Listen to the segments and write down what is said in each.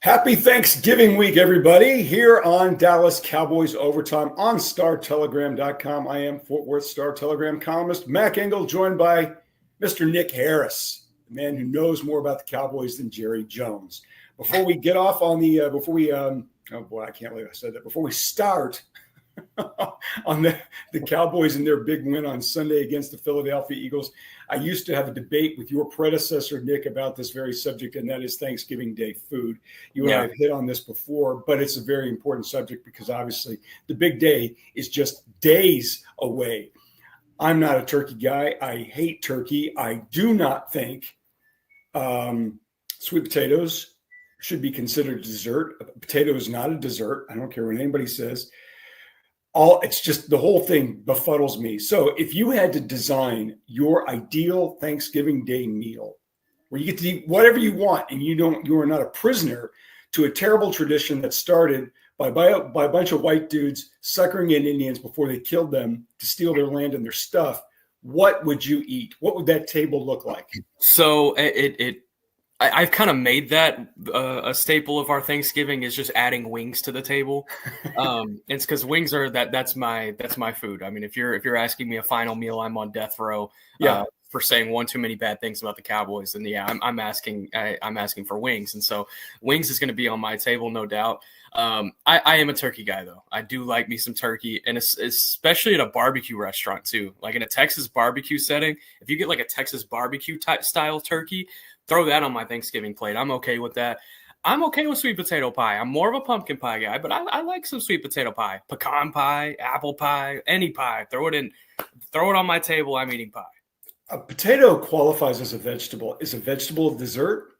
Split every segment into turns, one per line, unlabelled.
Happy Thanksgiving week, everybody, here on Dallas Cowboys Overtime on StarTelegram.com. I am Fort Worth Star Telegram columnist Mac Engel, joined by Mr. Nick Harris, the man who knows more about the Cowboys than Jerry Jones. Before we get off on the, oh boy, I can't believe I said that. Before we start on the Cowboys and their big win on Sunday against the Philadelphia Eagles, I used to have a debate with your predecessor, Nick, about this very subject, and that is Thanksgiving Day food. You and I have hit on this before, but it's a very important subject because obviously the big day is just days away. I'm not a turkey guy. I hate turkey. I do not think sweet potatoes should be considered a dessert. A potato is not a dessert. I don't care what anybody says. It's just the whole thing befuddles me. So if you had to design your ideal Thanksgiving Day meal where you get to eat whatever you want and you are not a prisoner to a terrible tradition that started by a bunch of white dudes suckering in Indians before they killed them to steal their land and their stuff, what would you eat? What would that table look like?
So I've kind of made that a staple of our Thanksgiving is just adding wings to the table. It's because wings are that's my food. I mean, if you're asking me a final meal, I'm on death row for saying one too many bad things about the Cowboys. And I'm asking for wings. And so wings is going to be on my table, no doubt. I am a turkey guy though. I do like me some turkey, and especially at a barbecue restaurant too. Like in a Texas barbecue setting, if you get like a Texas barbecue type style turkey, throw that on my Thanksgiving plate. I'm okay with that. I'm okay with sweet potato pie. I'm more of a pumpkin pie guy, but I like some sweet potato pie, pecan pie, apple pie, any pie. Throw it on my table. I'm eating pie.
A potato qualifies as a vegetable. Is a vegetable a dessert?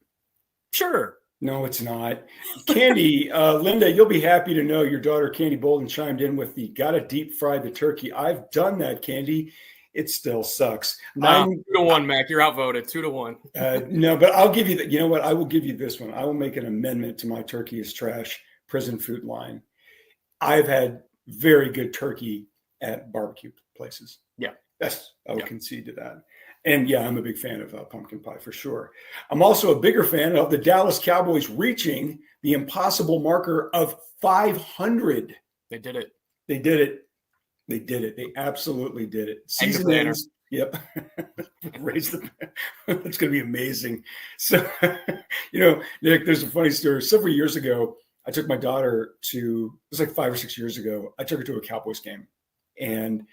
Sure.
No, it's not. Candy, Linda, you'll be happy to know your daughter Candy Bolden chimed in with the gotta deep fry the turkey. I've done that, Candy. It still sucks.
2-1, Mac. You're outvoted. 2-1.
No, but I'll give you that. You know what? I will give you this one. I will make an amendment to my turkey is trash prison food line. I've had very good turkey at barbecue places.
Yeah.
Yes, I would concede to that. And yeah, I'm a big fan of pumpkin pie for sure. I'm also a bigger fan of the Dallas Cowboys reaching the impossible marker of 500.
They did it.
They did it. They did it. They absolutely did it.
Season ends.
Yep. Raise the. That's going to be amazing. So, Nick, there's a funny story. Several years ago, I took my daughter it was like 5 or 6 years ago. I took her to a Cowboys game, and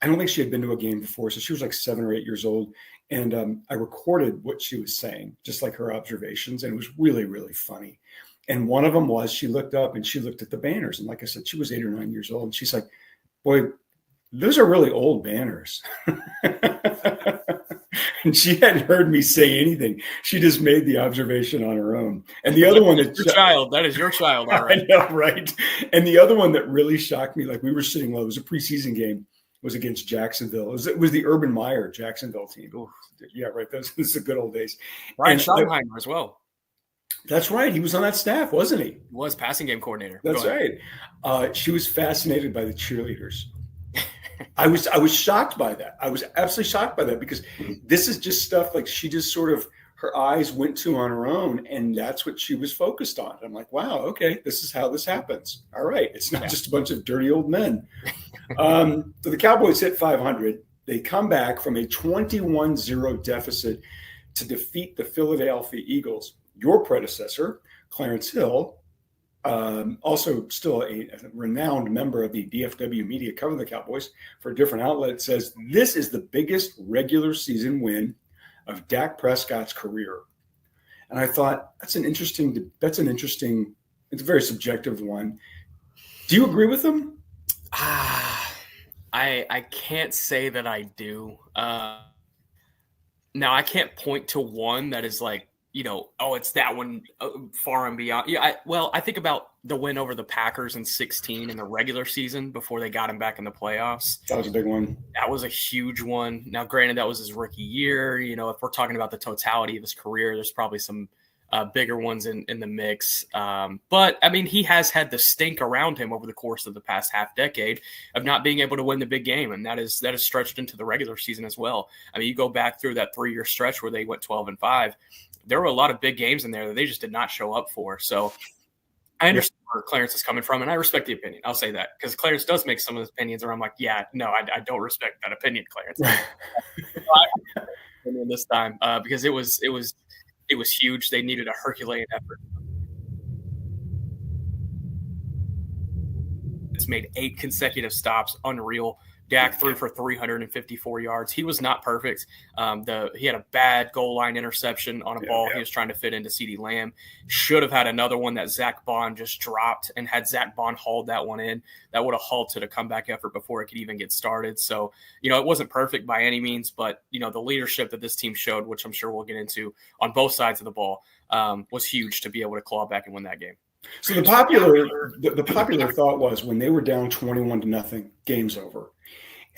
I don't think she had been to a game before. So she was like 7 or 8 years old. And I recorded what she was saying, just like her observations. And it was really, really funny. And one of them was she looked up and she looked at the banners. And like I said, she was 8 or 9 years old. And she's like, boy, those are really old banners. And she hadn't heard me say anything. She just made the observation on her own. And the other one
that is your child. All right.
I know, right. And the other one that really shocked me, like we were sitting low, it was a preseason game, was against Jacksonville. It was the Urban Meyer Jacksonville team. Ooh, yeah, right. This is the good old days.
Ryan Schottenheimer as well.
That's right. He was on that staff, wasn't he?
He was passing game coordinator.
That's right. She was fascinated by the cheerleaders. I was shocked by that. I was absolutely shocked by that because this is just stuff like she just sort of her eyes went to on her own, and that's what she was focused on. I'm like, wow, okay, this is how this happens. All right, it's not just a bunch of dirty old men. So the Cowboys hit 500. They come back from a 21-0 deficit to defeat the Philadelphia Eagles. Your predecessor, Clarence Hill, also still a renowned member of the DFW media covering the Cowboys for a different outlet, says this is the biggest regular season win of Dak Prescott's career. And I thought it's a very subjective one. Do you agree with them?
I can't say that I do. Now I can't point to one that is like, it's that one far and beyond. Yeah, I think about the win over the Packers in 2016 in the regular season before they got him back in the playoffs.
That was a big one.
That was a huge one. Now, granted, that was his rookie year. If we're talking about the totality of his career, there's probably some bigger ones in the mix. But, I mean, he has had the stink around him over the course of the past half decade of not being able to win the big game, and that is stretched into the regular season as well. I mean, you go back through that 3-year stretch where they went 12-5. There were a lot of big games in there that they just did not show up for. So I understand where Clarence is coming from, and I respect the opinion. I'll say that because Clarence does make some of his opinions where I'm like, yeah, no, I don't respect that opinion, Clarence. Opinion this time because it was huge. They needed a Herculean effort. It's made 8 consecutive stops, unreal. Dak threw for 354 yards. He was not perfect. He had a bad goal line interception on a ball he was trying to fit into CeeDee Lamb. Should have had another one that Zach Bond just dropped, and had Zach Bond hauled that one in, that would have halted a comeback effort before it could even get started. So, it wasn't perfect by any means, but, the leadership that this team showed, which I'm sure we'll get into on both sides of the ball, was huge to be able to claw back and win that game.
So the popular thought was when they were down 21-0, game's over.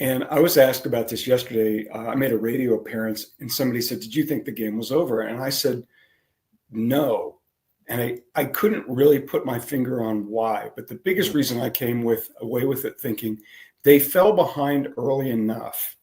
And I was asked about this yesterday. I made a radio appearance, and somebody said, "Did you think the game was over?" And I said, "No." And I couldn't really put my finger on why. But the biggest reason I came away with it thinking they fell behind early enough,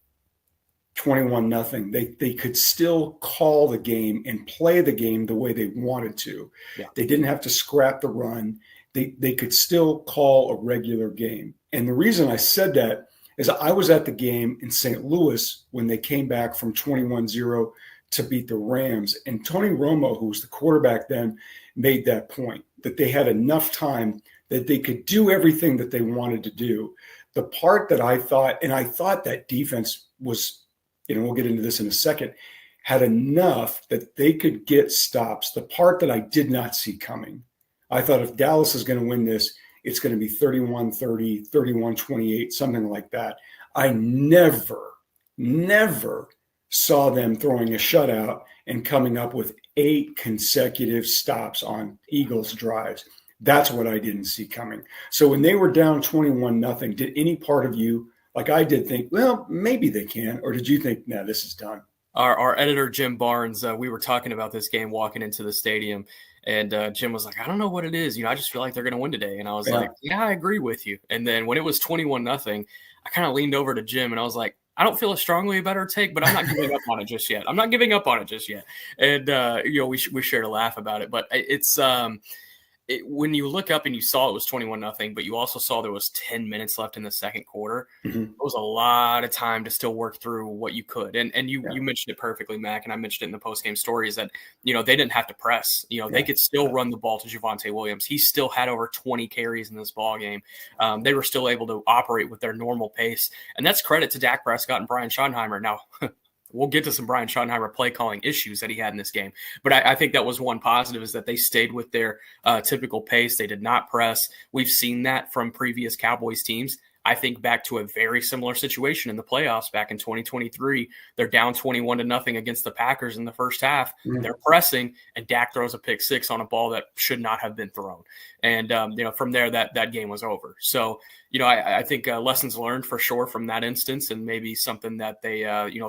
21-0. They could still call the game and play the game the way they wanted to. Yeah. They didn't have to scrap the run. They could still call a regular game. And the reason I said that is I was at the game in St. Louis when they came back from 21-0 to beat the Rams. And Tony Romo, who was the quarterback then, made that point, that they had enough time that they could do everything that they wanted to do. The part that I thought that defense was, we'll get into this in a second, had enough that they could get stops. The part that I did not see coming, I thought if Dallas is going to win this, it's going to be 31-30, 31-28, something like that. I never saw them throwing a shutout and coming up with 8 consecutive stops on Eagles drives. That's what I didn't see coming. So when they were down 21-0, did any part of you, like I did, think, well, maybe they can? Or did you think, nah, this is done?
Our editor, Jim Barnes, we were talking about this game walking into the stadium, and Jim was like, I don't know what it is. I just feel like they're going to win today. And I was like, yeah, I agree with you. And then when it was 21-0, I kind of leaned over to Jim, and I was like, I don't feel as strongly about our take, but I'm not giving up on it just yet. And, we shared a laugh about it. But it's when you look up and you saw it was 21-0, but you also saw there was 10 minutes left in the second quarter. Mm-hmm. It was a lot of time to still work through what you could. And you mentioned it perfectly, Mac, and I mentioned it in the postgame stories that, they didn't have to press. They could still run the ball to Javonte Williams. He still had over 20 carries in this ball game. They were still able to operate with their normal pace. And that's credit to Dak Prescott and Brian Schottenheimer. Now, we'll get to some Brian Schottenheimer play calling issues that he had in this game. But I think that was one positive, is that they stayed with their typical pace. They did not press. We've seen that from previous Cowboys teams. I think back to a very similar situation in the playoffs back in 2023. They're down 21-0 against the Packers in the first half. Mm-hmm. They're pressing, and Dak throws a pick six on a ball that should not have been thrown. And, from there, that game was over. So, I think lessons learned for sure from that instance, and maybe something that they,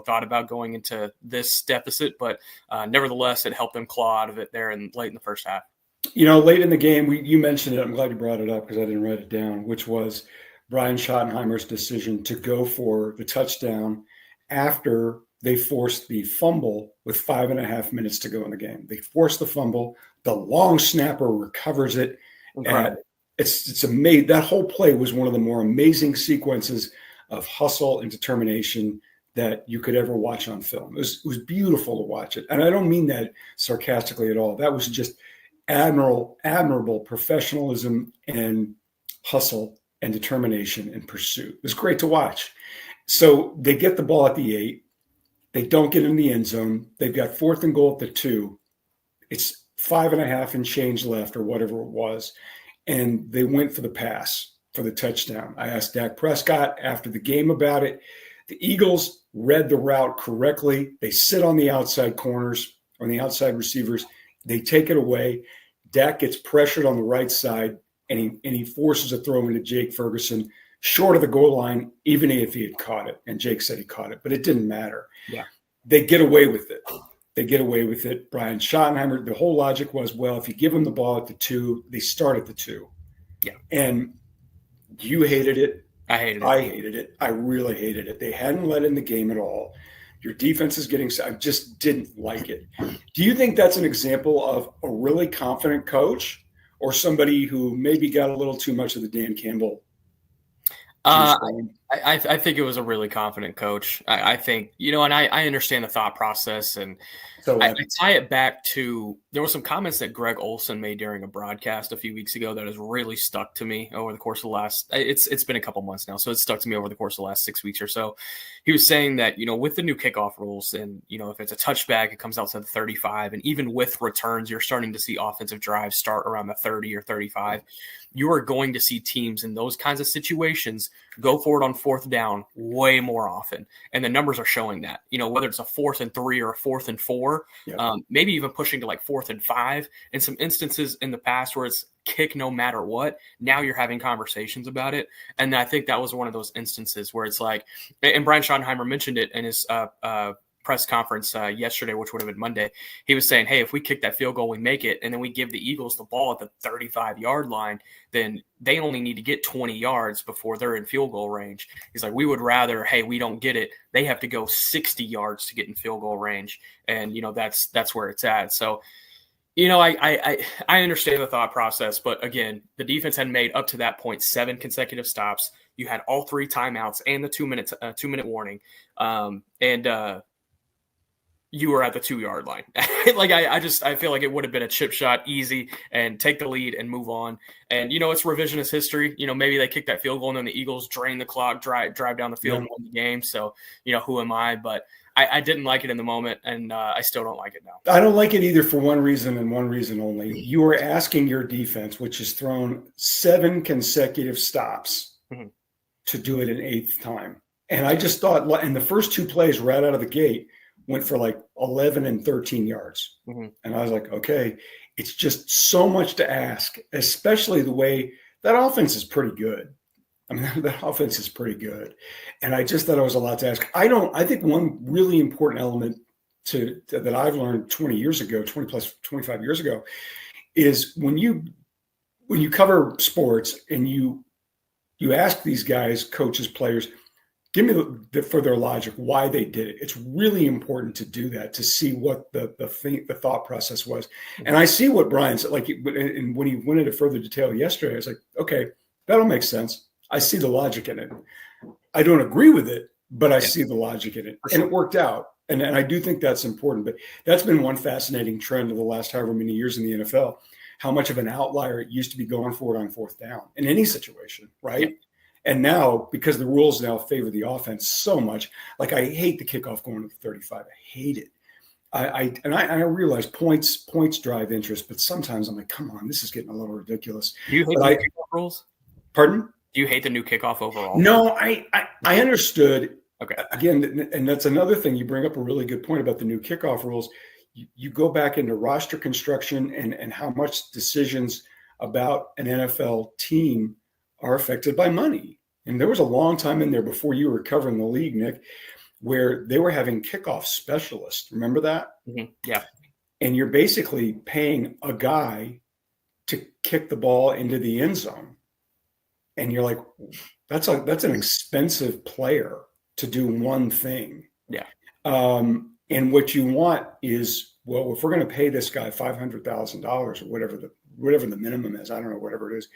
thought about going into this deficit. But nevertheless, it helped them claw out of it there late in the first half.
Late in the game, you mentioned it. I'm glad you brought it up because I didn't write it down, which was Brian Schottenheimer's decision to go for the touchdown after they forced the fumble with 5.5 minutes to go in the game. They forced the fumble. The long snapper recovers it. And it's amazing. That whole play was one of the more amazing sequences of hustle and determination that you could ever watch on film. It was beautiful to watch it. And I don't mean that sarcastically at all. That was just admirable professionalism and hustle and determination and pursuit. It was great to watch. So they get the ball at the 8. They don't get in the end zone. They've got 4th and goal at the 2. It's 5.5 and change left or whatever it was. And they went for the pass for the touchdown. I asked Dak Prescott after the game about it. The Eagles read the route correctly. They sit on the outside corners, on the outside receivers. They take it away. Dak gets pressured on the right side, and he forces a throw into Jake Ferguson short of the goal line, even if he had caught it. And Jake said he caught it, but it didn't matter. Yeah, they get away with it. Brian Schottenheimer, the whole logic was, well, if you give them the ball at the 2, they start at the 2. Yeah. And you hated it.
I hated it.
I really hated it. They hadn't let in the game at all. Your defense is getting – I just didn't like it. Do you think that's an example of a really confident coach, or somebody who maybe got a little too much of the Dan Campbell?
I think it was a really confident coach. I think, and I understand the thought process, and
So
I tie it back to, there were some comments that Greg Olson made during a broadcast a few weeks ago that has really stuck to me over the course of the last, it's been a couple months now, so it's stuck to me over the course of the last 6 weeks or so. He was saying that, with the new kickoff rules, and, if it's a touchback, it comes out to the 35, and even with returns, you're starting to see offensive drives start around the 30 or 35. You are going to see teams in those kinds of situations go for it on fourth down way more often. And the numbers are showing that, whether it's a 4th and 3 or a 4th and 4, maybe even pushing to like 4th and 5. In some instances in the past where it's kick no matter what, now you're having conversations about it. And I think that was one of those instances where it's like, and Brian Schottenheimer mentioned it in his press conference yesterday, which would have been Monday. He was saying, hey, if we kick that field goal, we make it, and then we give the Eagles the ball at the 35-yard line, then they only need to get 20 yards before they're in field goal range. He's like, we would rather, hey, we don't get it. They have to go 60 yards to get in field goal range. And, that's where it's at. So, I understand the thought process, but again, the defense had made up to that point 7 consecutive stops. You had all 3 timeouts and the 2-minute warning. You were at the 2-yard line. I feel like it would have been a chip shot, easy, and take the lead and move on. And, it's revisionist history. Maybe they kick that field goal and then the Eagles drain the clock, drive down the field and win the game. So, who am I? But I didn't like it in the moment, and I still don't like it now. I
don't like it either for one reason and one reason only. You are asking your defense, which has thrown 7 consecutive stops, to do it an 8th time. And I just thought, and the first 2 plays right out of the gate went for like 11 and 13 yards. And I was like, okay, it's just so much to ask, especially the way that offense is pretty good. I mean, that offense is pretty good. And I just thought it was a lot to ask. I think one really important element that I've learned 20 years ago, 20 plus 25 years ago, is when you cover sports and you ask these guys, coaches, players, give me for their logic, why they did it. It's really important to do that, to see what the thought process was. And I see what Brian said, and when he went into further detail yesterday, I was like, okay, that'll make sense. I see the logic in it. I don't agree with it, but I see the logic in it. And it worked out. And I do think that's important. But that's been one fascinating trend of the last however many years in the NFL, how much of an outlier it used to be going for it on 4th down in any situation, right? Yeah. And now, because the rules now favor the offense so much, like I hate the kickoff going to the 35. I hate it. I realize points drive interest, but sometimes I'm like, come on, this is getting a little ridiculous.
Do you hate the kickoff rules?
Pardon?
Do you hate the new kickoff overall?
No, I understood.
Okay.
Again, and that's another thing. You bring up a really good point about the new kickoff rules. You go back into roster construction and how much decisions about an NFL team are affected by money. And there was a long time in there before you were covering the league, Nick, where they were having kickoff specialists. Remember that?
Yeah.
And you're basically paying a guy to kick the ball into the end zone. And you're like, that's an expensive player to do one thing.
Yeah.
And what you want is, well, if we're going to pay this guy $500,000 or whatever the minimum is, I don't know, whatever it is,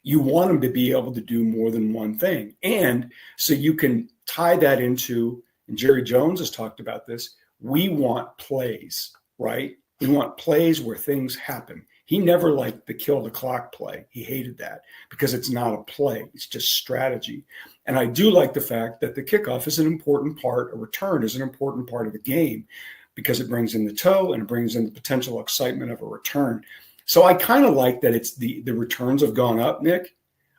you want him to be able to do more than one thing. And so you can tie that into, and Jerry Jones has talked about this, we want plays, right? We want plays where things happen. He never liked the kill the clock play. He hated that because it's not a play. It's just strategy. And I do like the fact that the kickoff is an important part, a return is an important part of the game because it brings in the toe and it brings in the potential excitement of a return. So I kind of like that it's the returns have gone up, Nick.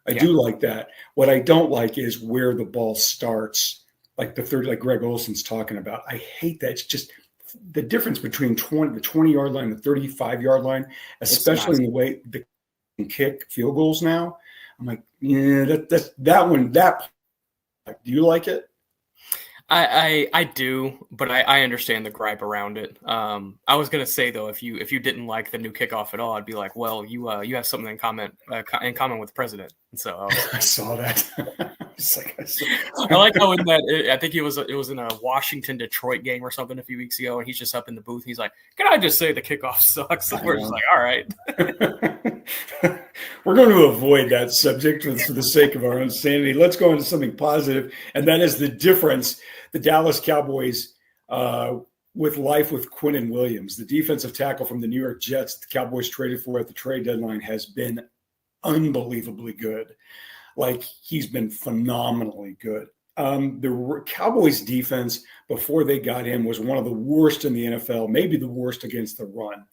I do like that. What I don't like is where the ball starts, like like Greg Olson's talking about. I hate that. It's just the difference between the 20-yard line and the 35-yard line, especially in the way they can kick field goals now. I'm like, yeah, that one. Do you like it?
I do, but I understand the gripe around it. I was gonna say though, if you didn't like the new kickoff at all, I'd be like, well, you have something in common with the president. And so
I saw that. It's like,
I like how I think it was in a Washington Detroit game or something a few weeks ago, and he's just up in the booth. And he's like, "Can I just say the kickoff sucks?" And we're just like, "All right."
We're going to avoid that subject for the sake of our own sanity. Let's go into something positive, and that is the difference the Dallas Cowboys with Quinnen Williams, the defensive tackle from the New York Jets, the Cowboys traded for at the trade deadline, has been unbelievably good. Like, he's been phenomenally good. The Cowboys defense before they got him was one of the worst in the NFL, maybe the worst against the run.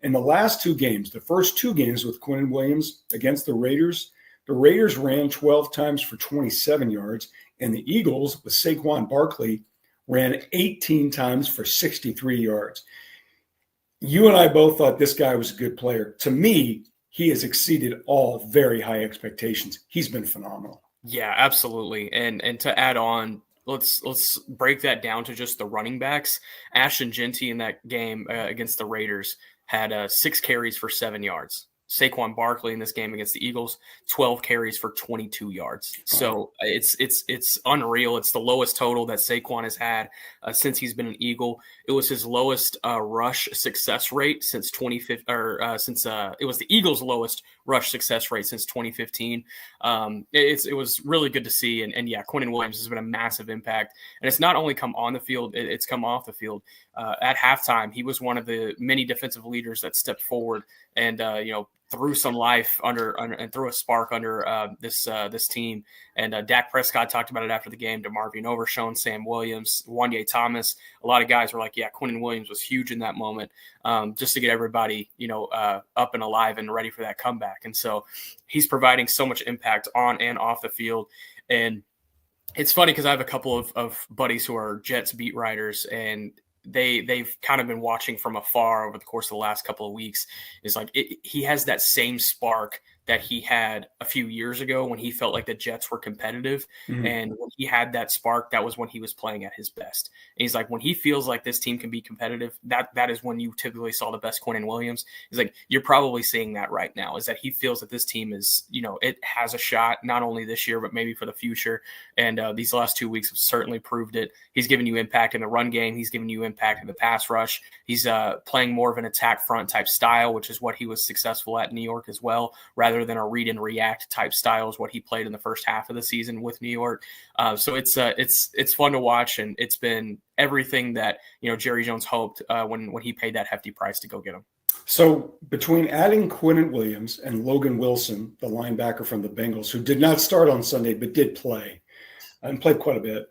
In the last two games, the first two games with Quinnen Williams against the Raiders ran 12 times for 27 yards, and the Eagles with Saquon Barkley ran 18 times for 63 yards. You and I both thought this guy was a good player. To me, he has exceeded all very high expectations. He's been phenomenal.
Yeah, absolutely. And to add on, let's break that down to just the running backs. Ashton Jeanty in that game against the Raiders had 6 carries for 7 yards. Saquon Barkley in this game against the Eagles, 12 carries for 22 yards. So it's unreal. It's the lowest total that Saquon has had since he's been an Eagle. It was his lowest rush success rate since 2015, it was the Eagles' lowest rush success rate since 2015. It was really good to see. And yeah, Quinnen Williams has been a massive impact. And it's not only come on the field, it's come off the field. At halftime, he was one of the many defensive leaders that stepped forward and threw some life under and threw a spark under this team. And Dak Prescott talked about it after the game. DeMarvion Overshown, Sam Williams, Wanye Thomas. A lot of guys were like, yeah, Quinnen Williams was huge in that moment, just to get everybody, up and alive and ready for that comeback. And so he's providing so much impact on and off the field. And it's funny because I have a couple of buddies who are Jets beat writers, and they've kind of been watching from afar over the course of the last couple of weeks. Is like he has that same spark that he had a few years ago when he felt like the Jets were competitive. Mm-hmm. And when he had that spark, that was when he was playing at his best. And he's like, when he feels like this team can be competitive, that is when you typically saw the best Quinnen Williams. He's like, you're probably seeing that right now, is that he feels that this team is, it has a shot, not only this year, but maybe for the future. And these last 2 weeks have certainly proved it. He's given you impact in the run game. He's given you impact in the pass rush. He's playing more of an attack front type style, which is what he was successful at in New York as well, rather than a read and react type style is what he played in the first half of the season with New York. So it's fun to watch, and it's been everything that Jerry Jones hoped when he paid that hefty price to go get him.
So between adding Quinnen Williams and Logan Wilson, the linebacker from the Bengals, who did not start on Sunday but did play and played quite a bit,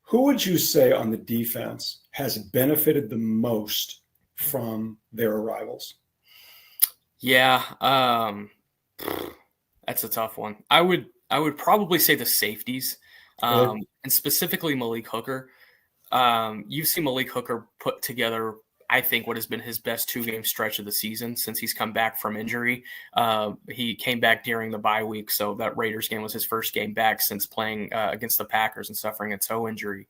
who would you say on the defense has benefited the most from their arrivals?
Yeah, that's a tough one. I would probably say the safeties, and specifically Malik Hooker. You've seen Malik Hooker put together, I think, what has been his best 2-game stretch of the season since he's come back from injury. He came back during the bye week, so that Raiders game was his first game back since playing against the Packers and suffering a toe injury.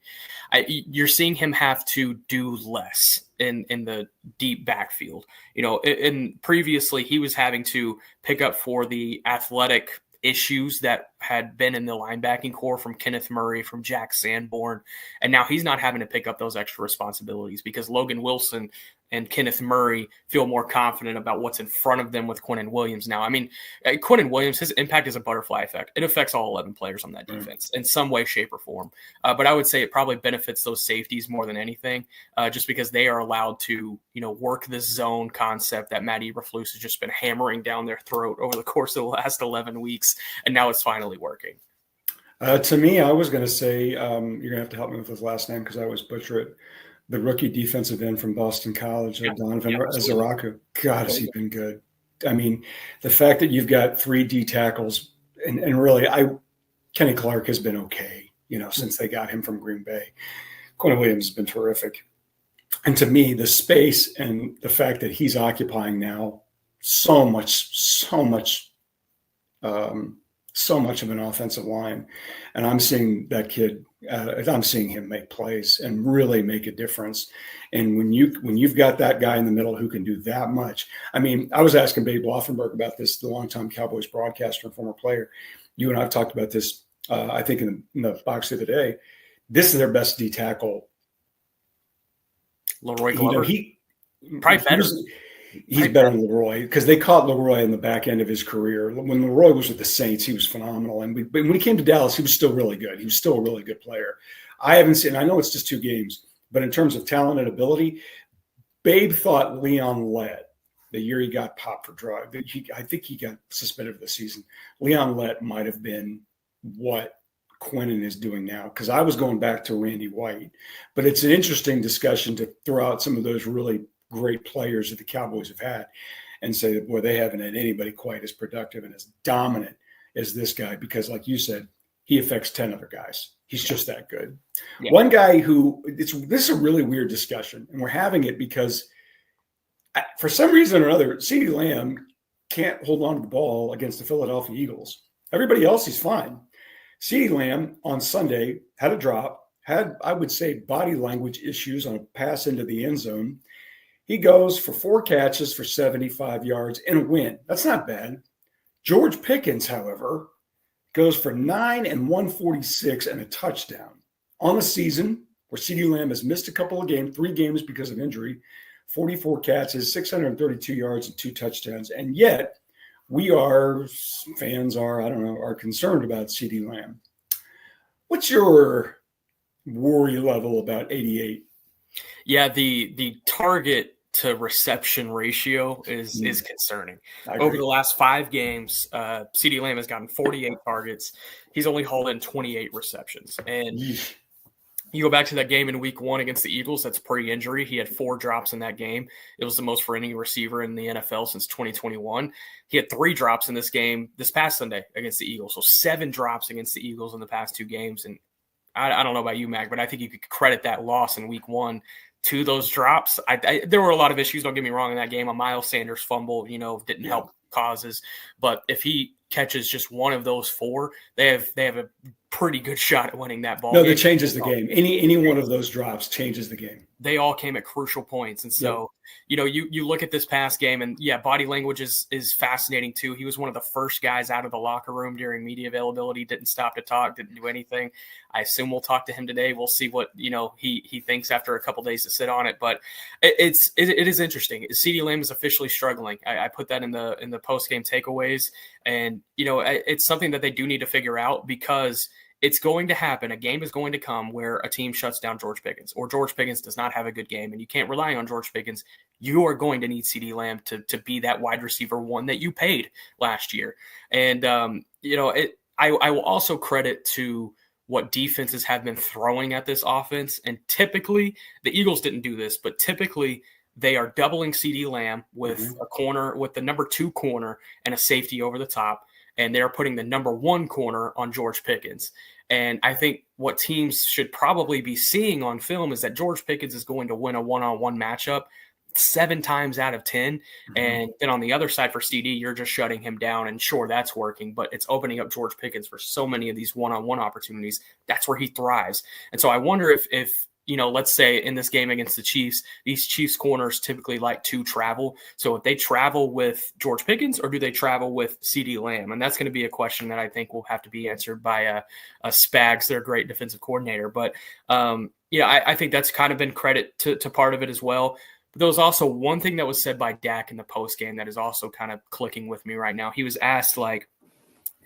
You're seeing him have to do less in the deep backfield. And previously he was having to pick up for the athletic issues that had been in the linebacking core from Kenneth Murray, from Jack Sanborn. And now he's not having to pick up those extra responsibilities because Logan Wilson and Kenneth Murray feel more confident about what's in front of them with Quinnen Williams now. I mean, Quinnen Williams, his impact is a butterfly effect. It affects all 11 players on that defense in some way, shape, or form. But I would say it probably benefits those safeties more than anything, just because they are allowed to, work this zone concept that Matt Eberflus has just been hammering down their throat over the course of the last 11 weeks. And now it's finally working.
To me, I was going to say, you're going to have to help me with his last name because I always butcher it. The rookie defensive end from Boston College, Donovan Azaraku. God, has he been good. I mean, the fact that you've got 3 D tackles, and really, Kenny Clark has been okay, since they got him from Green Bay. Quinnen Williams has been terrific. And to me, the space and the fact that he's occupying now so much of an offensive line. And I'm seeing that kid, I'm seeing him make plays and really make a difference. And when you've got that guy in the middle who can do that much, I mean, I was asking Babe Laufenberg about this, the longtime Cowboys broadcaster and former player. You and I have talked about this. I think in the box the other day. This is their best D tackle.
Leroy Glover.
Probably better. He's better than Leroy because they caught Leroy in the back end of his career. When Leroy was with the Saints, he was phenomenal. And but when he came to Dallas, he was still really good. He was still a really good player. I haven't seen, I know it's just 2 games, but in terms of talent and ability, Babe thought Leon Lett, the year he got popped for drug, I think he got suspended for the season. Leon Lett might have been what Quinnen is doing now, because I was going back to Randy White. But it's an interesting discussion to throw out some of those really great players that the Cowboys have had and say that, boy, they haven't had anybody quite as productive and as dominant as this guy, because like you said, he affects 10 other guys. He's just that good. Yeah. One guy who this is a really weird discussion, and we're having it because for some reason or another, CeeDee Lamb can't hold on to the ball against the Philadelphia Eagles. Everybody else, he's fine. CeeDee Lamb on Sunday had a drop, had, I would say, body language issues on a pass into the end zone. He goes for 4 catches for 75 yards and a win. That's not bad. George Pickens, however, goes for 9 and 146 and a touchdown. On the season, where CeeDee Lamb has missed a couple of games, 3 games because of injury, 44 catches, 632 yards, and 2 touchdowns. And yet, fans are concerned about CeeDee Lamb. What's your worry level about 88?
Yeah, the target to reception ratio is concerning. Over the last 5 games, CeeDee Lamb has gotten 48 targets. He's only hauled in 28 receptions. And you go back to that game in week 1 against the Eagles, that's pre-injury. He had 4 drops in that game. It was the most for any receiver in the NFL since 2021. He had 3 drops in this game this past Sunday against the Eagles. So 7 drops against the Eagles in the past 2 games. And I don't know about you, Mac, but I think you could credit that loss in week 1 to those drops. There were a lot of issues, don't get me wrong, in that game. A Miles Sanders fumble, didn't help causes. But if he catches just one of those 4, they have a pretty good shot at winning that ball.
No, that changes the game. Any one of those drops changes the game.
They all came at crucial points. And so, you look at this past game, and body language is fascinating too. He was one of the first guys out of the locker room during media availability, didn't stop to talk, didn't do anything. I assume we'll talk to him today. We'll see what, he thinks after a couple days to sit on it. But it is interesting. CeeDee Lamb is officially struggling. I put that in the post-game takeaways. And, it's something that they do need to figure out, because it's going to happen. A game is going to come where a team shuts down George Pickens, or George Pickens does not have a good game, and you can't rely on George Pickens. You are going to need CeeDee Lamb to be that wide receiver 1 that you paid last year. And, I will also credit to what defenses have been throwing at this offense. And typically, the Eagles didn't do this, but typically they are doubling CeeDee Lamb with a corner, with the number 2 corner and a safety over the top. And they're putting the number 1 corner on George Pickens. And I think what teams should probably be seeing on film is that George Pickens is going to win a one-on-one matchup 7 times out of 10. And then on the other side for CeeDee, you're just shutting him down. And sure, that's working, but it's opening up George Pickens for so many of these one-on-one opportunities. That's where he thrives. And so I wonder if let's say in this game against the Chiefs, these Chiefs corners typically like to travel. So if they travel with George Pickens, or do they travel with CeeDee Lamb? And that's going to be a question that I think will have to be answered by Spags, their great defensive coordinator. But, I think that's kind of been credit to part of it as well. But there was also one thing that was said by Dak in the postgame that is also kind of clicking with me right now. He was asked, like,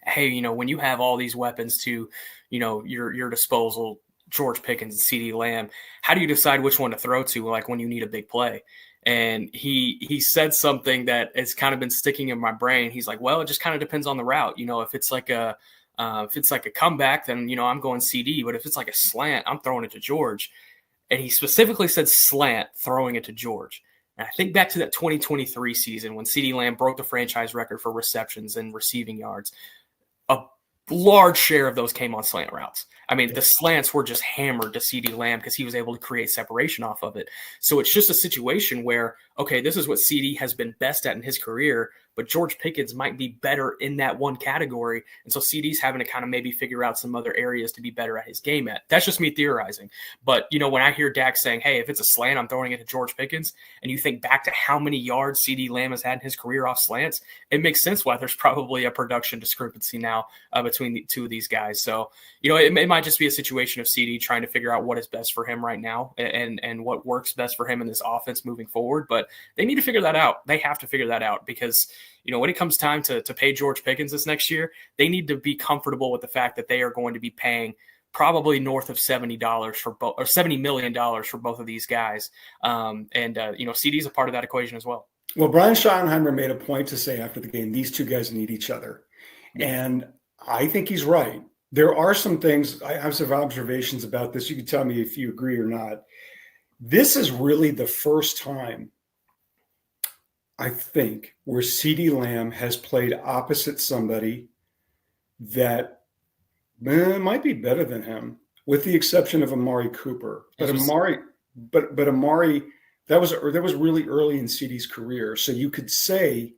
hey, when you have all these weapons to, your disposal, George Pickens and CeeDee Lamb, how do you decide which one to throw to, like, when you need a big play? And he said something that has kind of been sticking in my brain. He's like, well, it just kind of depends on the route. If it's like a comeback, then, I'm going CeeDee. But if it's like a slant, I'm throwing it to George. And he specifically said slant, throwing it to George. And I think back to that 2023 season when CeeDee Lamb broke the franchise record for receptions and receiving yards. A large share of those came on slant routes. I mean, the slants were just hammered to CeeDee Lamb because he was able to create separation off of it. So it's just a situation where, okay, this is what CeeDee has been best at in his career, but George Pickens might be better in that one category. And so CeeDee's having to kind of maybe figure out some other areas to be better at his game at. That's just me theorizing. But, when I hear Dak saying, hey, if it's a slant, I'm throwing it to George Pickens, and you think back to how many yards CeeDee Lamb has had in his career off slants, it makes sense why there's probably a production discrepancy now between the two of these guys. So, it might just be a situation of CeeDee trying to figure out what is best for him right now and what works best for him in this offense moving forward. But they need to figure that out. They have to figure that out because, when it comes time to pay George Pickens this next year, they need to be comfortable with the fact that they are going to be paying probably north of $70 for both, or $70 million for both of these guys. CeeDee's a part of that equation as well.
Well, Brian Schottenheimer made a point to say after the game, these two guys need each other. Yeah. And I think he's right. There are some things, I have some observations about this. You can tell me if you agree or not. This is really the first time, I think, where CeeDee Lamb has played opposite somebody that might be better than him, with the exception of Amari Cooper. But Amari, that was really early in CeeDee's career. So you could say,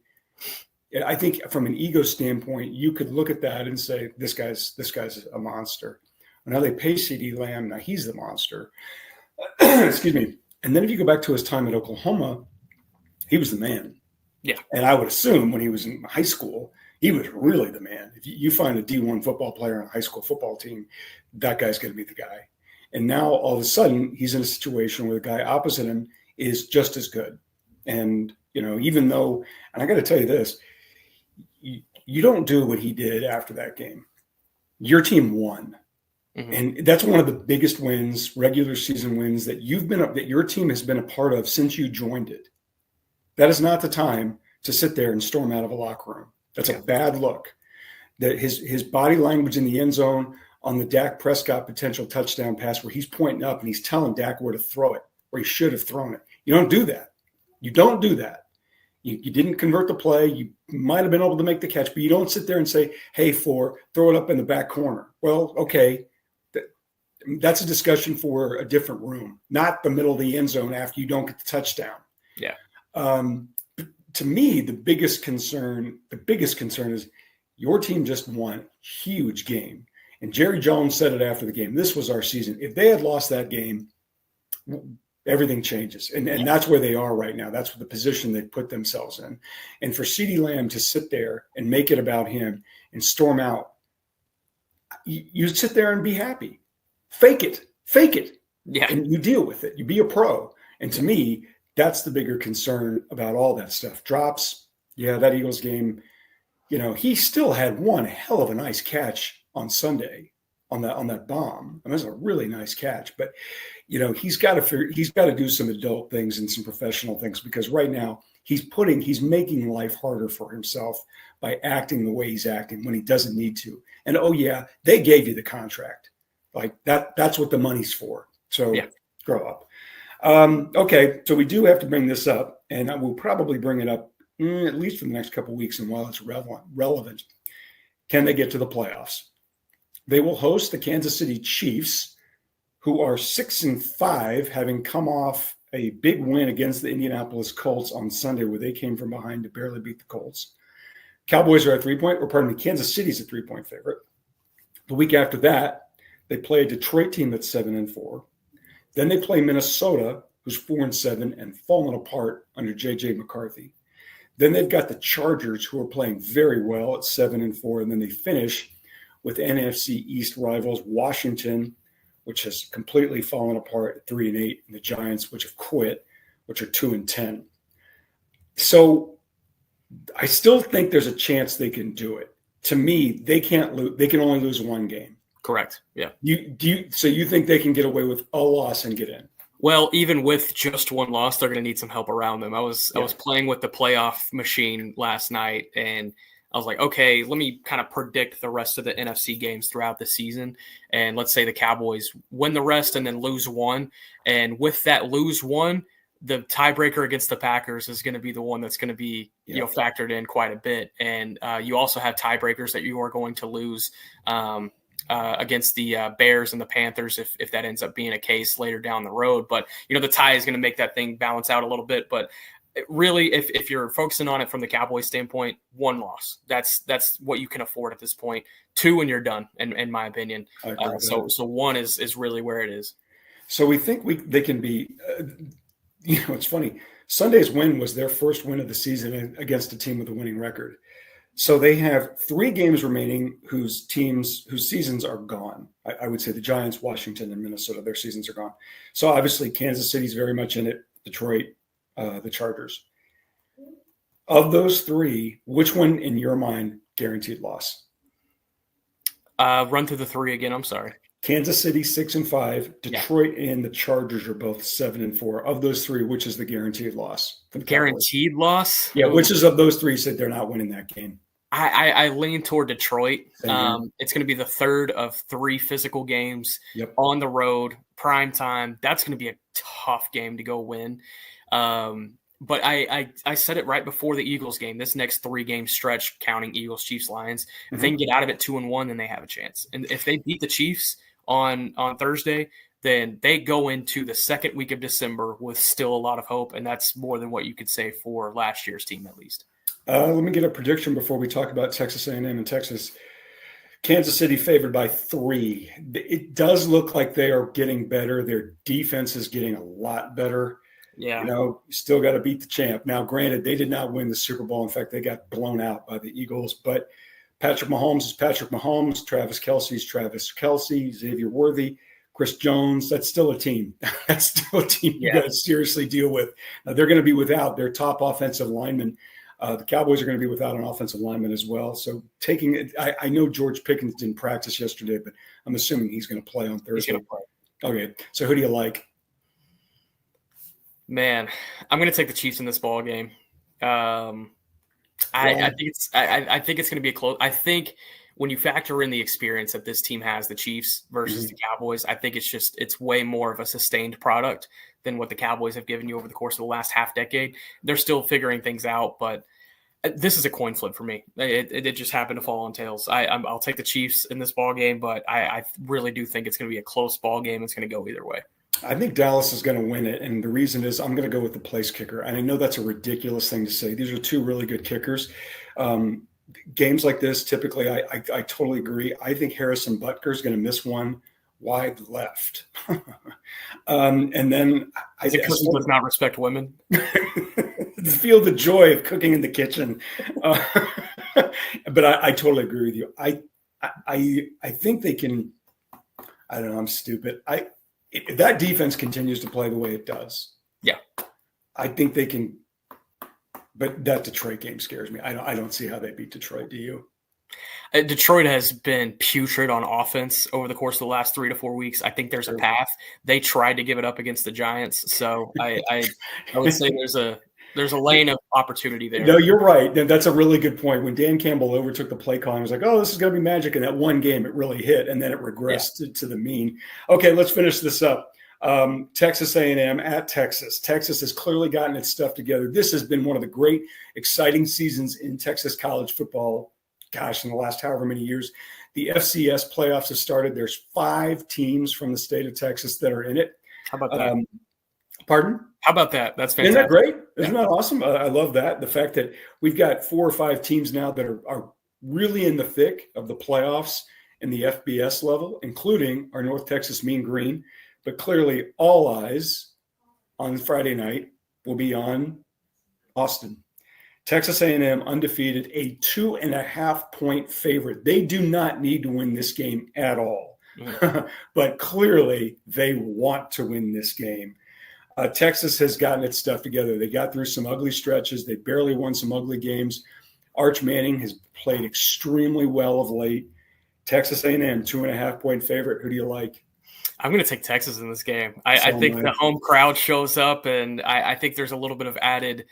I think from an ego standpoint, you could look at that and say, this guy's a monster. Now they pay CeeDee Lamb. Now he's the monster. Excuse me. And then if you go back to his time at Oklahoma, he was the man.
Yeah.
And I would assume when he was in high school, he was really the man. If you find a D1 football player on a high school football team, that guy's going to be the guy. And now all of a sudden he's in a situation where the guy opposite him is just as good. And, even though, and I got to tell you this, you don't do what he did after that game. Your team won. Mm-hmm. And that's one of the biggest wins, regular season wins that your team has been a part of since you joined it. That is not the time to sit there and storm out of a locker room. That's a bad look. That his body language in the end zone on the Dak Prescott potential touchdown pass where he's pointing up and he's telling Dak where to throw it, where he should have thrown it. You don't do that. You don't do that. You didn't convert the play. You might have been able to make the catch, but you don't sit there and say, hey, throw it up in the back corner. Well, okay. That's a discussion for a different room, not the middle of the end zone after you don't get the touchdown.
Yeah.
To me, the biggest concern is your team just won a huge game. And Jerry Jones said it after the game. This was our season. If they had lost that game, everything changes. And that's where they are right now. That's the position they put themselves in. And for CeeDee Lamb to sit there and make it about him and storm out, you sit there and be happy. Fake it. Yeah. And you deal with it. You be a pro. And to me, that's the bigger concern about all that stuff. Drops. Yeah, that Eagles game, he still had one hell of a nice catch on Sunday on that bomb. I mean, it was a really nice catch, but he's got to do some adult things and some professional things, because right now he's making life harder for himself by acting the way he's acting when he doesn't need to. And they gave you the contract. Like that's what the money's for. So grow up. Okay. So we do have to bring this up, and I will probably bring it up at least for the next couple of weeks. And while it's relevant, can they get to the playoffs? They will host the Kansas City Chiefs, who are 6-5, having come off a big win against the Indianapolis Colts on Sunday, where they came from behind to barely beat the Colts. Cowboys are Kansas City's a 3-point favorite. The week after that, they play a Detroit team that's 7-4. Then they play Minnesota, who's 4-7 and fallen apart under J.J. McCarthy. Then they've got the Chargers, who are playing very well at 7-4, and then they finish with NFC East rivals Washington, which has completely fallen apart at 3-8, and the Giants, which have quit, which are 2-10. So I still think there's a chance they can do it. To me, they can't lose. They can only lose one game.
Correct. Yeah.
So you think they can get away with a loss and get in?
Well, even with just one loss, they're going to need some help around them. I was playing with the playoff machine last night, and I was like, okay, let me kind of predict the rest of the NFC games throughout the season. And let's say the Cowboys win the rest and then lose one. And with that lose one, the tiebreaker against the Packers is going to be the one that's going to be factored in quite a bit. And you also have tiebreakers that you are going to lose against the Bears and the Panthers if that ends up being a case later down the road. But, the tie is going to make that thing balance out a little bit. But really, if you're focusing on it from the Cowboys standpoint, 1 loss. That's what you can afford at this point. 2 and you're done, in my opinion. So 1 is really where it is.
So we think they can be. It's funny. Sunday's win was their first win of the season against a team with a winning record. So they have 3 games remaining whose seasons are gone. I would say the Giants, Washington, and Minnesota, their seasons are gone. So obviously Kansas City's very much in it. Detroit, the Chargers. Of those 3, which one in your mind guaranteed loss?
Run through the 3 again. I'm sorry.
Kansas City 6-5, Detroit and the Chargers are both 7-4. Of those 3, which is the guaranteed loss?
Guaranteed loss?
Yeah, which is of those 3 said they're not winning that game?
I lean toward Detroit. It's going to be the 3rd of 3 physical games on the road, prime time. That's going to be a tough game to go win. But I said it right before the Eagles game. This next 3-game stretch, counting Eagles, Chiefs, Lions, if they can get out of it 2-1, then they have a chance. And if they beat the Chiefs on Thursday, then they go into the 2nd week of December with still a lot of hope, and that's more than what you could say for last year's team at least.
Let me get a prediction before we talk about Texas A&M and Texas. Kansas City favored by 3. It does look like they are getting better. Their defense is getting a lot better.
Yeah.
Still got to beat the champ. Now, granted, they did not win the Super Bowl. In fact, they got blown out by the Eagles. But Patrick Mahomes is Patrick Mahomes. Travis Kelce is Travis Kelce. Xavier Worthy, Chris Jones. That's still a team. That's still a team you got to seriously deal with. Now, they're going to be without their top offensive lineman. The Cowboys are going to be without an offensive lineman as well. So taking it, I know George Pickens didn't practice yesterday, but I'm assuming he's going to play on Thursday.
He's going to play.
Okay. So who do you like?
Man, I'm going to take the Chiefs in this ball game. I think it's going to be a close. I think when you factor in the experience that this team has, the Chiefs versus the Cowboys, I think it's way more of a sustained product than what the Cowboys have given you over the course of the last half decade. They're still figuring things out, but this is a coin flip for me. It just happened to fall on tails. I'll take the Chiefs in this ball game, but I really do think it's going to be a close ball game. It's going to go either way.
I think Dallas is going to win it, and the reason is I'm going to go with the place kicker. And I know that's a ridiculous thing to say. These are 2 really good kickers. Games like this, typically, I totally agree. I think Harrison Butker is going to miss one wide left. And then
is it because he does not respect women?
Feel the joy of cooking in the kitchen. But I totally agree with you. I think they can. I don't know. I'm stupid. If that defense continues to play the way it does, I think they can. But that Detroit game scares me. I don't see how they beat Detroit. Do you?
Detroit has been putrid on offense over the course of the last 3 to 4 weeks. I think there's a path. They tried to give it up against the Giants, so I would say there's a lane of opportunity there.
No, you're right. That's a really good point. When Dan Campbell overtook the play calling, I was like, oh, this is going to be magic. And that one game, it really hit, and then it regressed to the mean. Okay, let's finish this up. Texas A&M at Texas. Texas has clearly gotten its stuff together. This has been one of the great, exciting seasons in Texas college football, in the last however many years. The FCS playoffs have started. There's 5 teams from the state of Texas that are in it.
How about that?
Pardon?
How about that? That's fantastic.
Isn't that great? Isn't that awesome? I love that. The fact that we've got 4 or 5 teams now that are really in the thick of the playoffs in the FBS level, including our North Texas Mean Green. But clearly all eyes on Friday night will be on Austin. Texas A&M undefeated, a 2.5-point favorite. They do not need to win this game at all. But clearly they want to win this game. Texas has gotten its stuff together. They got through some ugly stretches. They barely won some ugly games. Arch Manning has played extremely well of late. Texas A&M, 2.5-point favorite. Who do you like?
I'm going to take Texas in this game. I think the home crowd shows up, and I think there's a little bit of added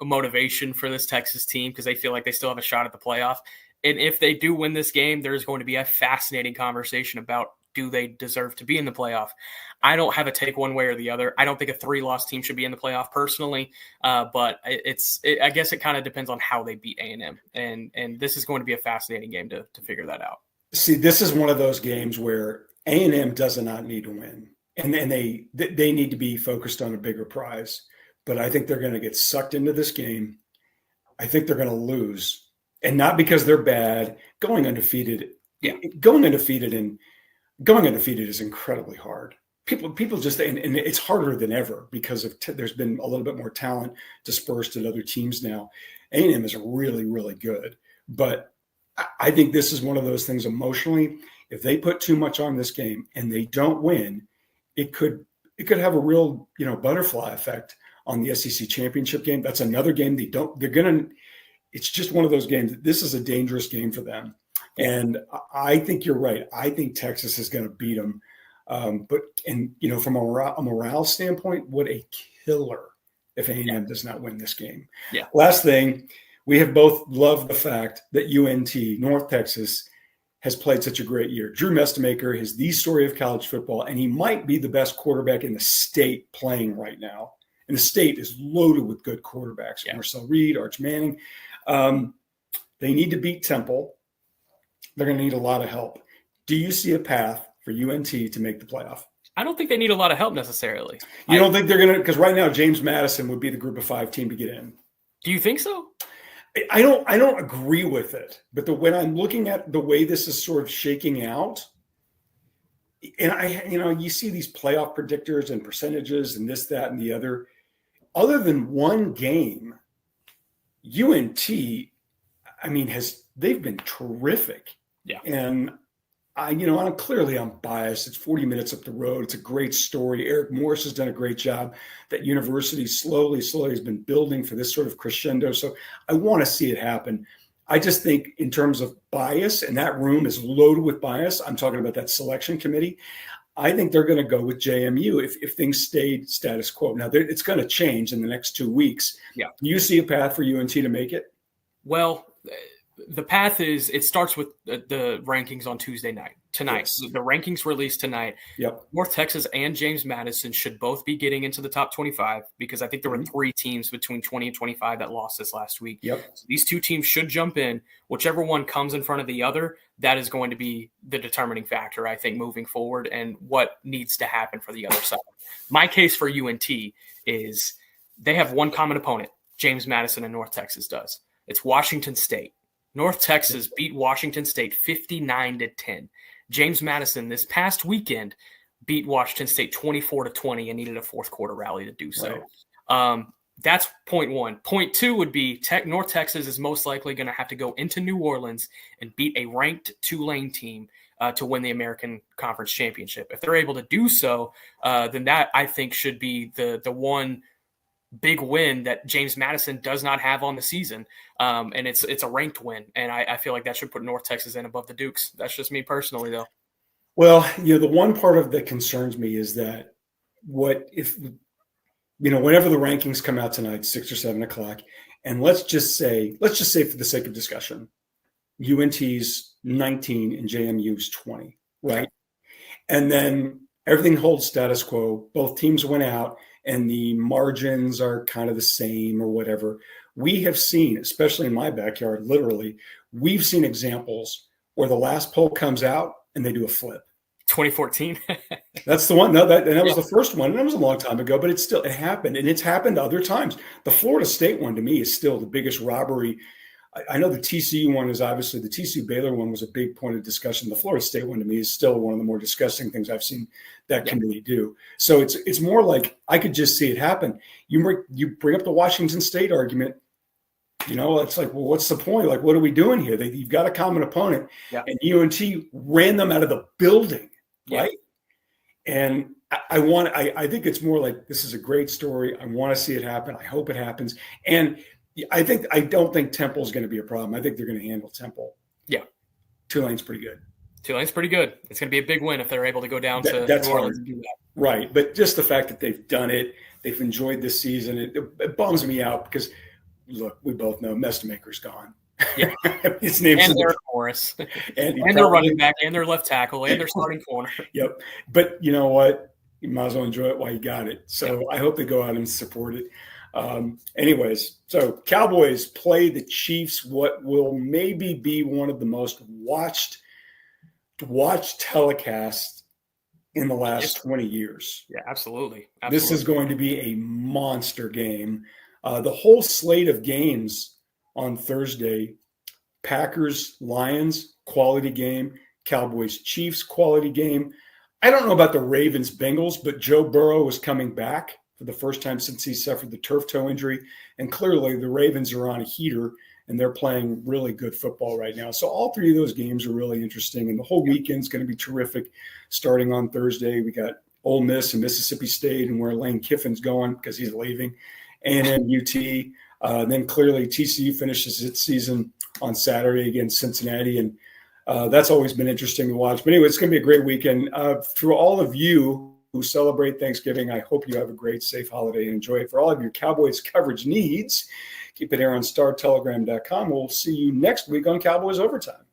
motivation for this Texas team because they feel like they still have a shot at the playoff. And if they do win this game, there's going to be a fascinating conversation about do they deserve to be in the playoff. I don't have a take one way or the other. I don't think a 3-loss team should be in the playoff personally, but I guess it kind of depends on how they beat A&M. And this is going to be a fascinating game to figure that out.
See, this is one of those games where A&M does not need to win, and they need to be focused on a bigger prize. but I think they're going to get sucked into this game. I think they're going to lose, and not because they're bad. Going undefeated is incredibly hard. People just, and it's harder than ever because there's been a little bit more talent dispersed at other teams now. A&M is really, really good, but I think this is one of those things emotionally. If they put too much on this game and they don't win, it could have a real, butterfly effect on the SEC championship game. That's another game it's just one of those games. This is a dangerous game for them. And I think you're right. I think Texas is going to beat them. From a morale standpoint, what a killer if A&M does not win this game.
Yeah.
Last thing, we have both loved the fact that UNT, North Texas, has played such a great year. Drew Mestemaker is the story of college football, and he might be the best quarterback in the state playing right now. And the state is loaded with good quarterbacks.
Yeah.
Marcel Reed, Arch Manning. They need to beat Temple. They're going to need a lot of help. Do you see a path for UNT to make the playoff?
I don't think they need a lot of help necessarily.
You don't think they're going to – because right now James Madison would be the group of 5 team to get in.
Do you think so?
I don't agree with it. But when I'm looking at the way this is sort of shaking out, and you see these playoff predictors and percentages and this, that, and the other. Other than one game, UNT, they've been terrific.
Yeah. And
I'm biased. It's 40 minutes up the road. It's a great story. Eric Morris has done a great job. That university slowly has been building for this sort of crescendo. So I want to see it happen. I just think in terms of bias, and that room is loaded with bias. I'm talking about that selection committee. I think they're going to go with JMU if things stayed status quo. Now, it's going to change in the next 2 weeks.
Yeah.
Do you see a path for UNT to make it?
Well, the path is it starts with the rankings on Tuesday night. Tonight, yes. The rankings released tonight.
Yep.
North Texas and James Madison should both be getting into the top 25 because I think there were 3 teams between 20 and 25 that lost this last week.
Yep.
So these 2 teams should jump in. Whichever one comes in front of the other, that is going to be the determining factor, I think, moving forward and what needs to happen for the other side. My case for UNT is they have one common opponent, James Madison and North Texas does. It's Washington State. North Texas beat Washington State 59-10. James Madison this past weekend beat Washington State 24-20 and needed a fourth quarter rally to do so. Right. That's point 1. Point 2 would be North Texas is most likely going to have to go into New Orleans and beat a ranked Tulane team to win the American Conference Championship. If they're able to do so, then that I think should be the one big win that James Madison does not have on the season. And it's a ranked win. And I feel like that should put North Texas in above the Dukes. That's just me personally, though.
Well, the one part of that concerns me is that whenever the rankings come out tonight, 6 or 7 o'clock, and let's just say for the sake of discussion, UNT's 19 and JMU's 20, right? And then everything holds status quo. Both teams went out and the margins are kind of the same or whatever. We have seen, especially in my backyard, literally, we've seen examples where the last poll comes out and they do a flip.
2014.
That's the one. No, that was the first one. And that was a long time ago, but it happened. And it's happened other times. The Florida State one to me is still the biggest robbery. I know the TCU one is obviously the TCU Baylor one was a big point of discussion. The Florida State one to me is still one of the more disgusting things I've seen that committee do. So it's more like I could just see it happen. You bring up the Washington State argument. It's like, well, what's the point? Like, what are we doing here? You've got a common opponent, and UNT ran them out of the building, right? And I think it's more like this is a great story. I want to see it happen. I hope it happens. And I don't think Temple's going to be a problem. I think they're going to handle Temple. Yeah. Tulane's pretty good.
It's going to be a big win if they're able to go down to New Orleans and do that.
Right. But just the fact that they've done it, they've enjoyed this season, it bums me out because, look, we both know Mestemaker's gone.
Yeah.
His name's
and Eric Morris. and their running back and their left tackle and their starting corner.
Yep. But you know what? You might as well enjoy it while you got it. So I hope they go out and support it. Anyways, so Cowboys play the Chiefs, what will maybe be one of the most watched telecasts in the last 20 years.
Yeah, absolutely.
This is going to be a monster game. The whole slate of games on Thursday, Packers, Lions, quality game. Cowboys, Chiefs, quality game. I don't know about the Ravens, Bengals, but Joe Burrow is coming back for the first time since he suffered the turf toe injury. And clearly the Ravens are on a heater, and they're playing really good football right now. So all three of those games are really interesting. And the whole weekend's going to be terrific. Starting on Thursday, we got Ole Miss and Mississippi State and where Lane Kiffin's going because he's leaving. A&M, UT. Then clearly TCU finishes its season on Saturday against Cincinnati. And that's always been interesting to watch. But anyway, it's going to be a great weekend. For all of you who celebrate Thanksgiving, I hope you have a great, safe holiday and enjoy it. For all of your Cowboys coverage needs, keep it here on StarTelegram.com. We'll see you next week on Cowboys Overtime.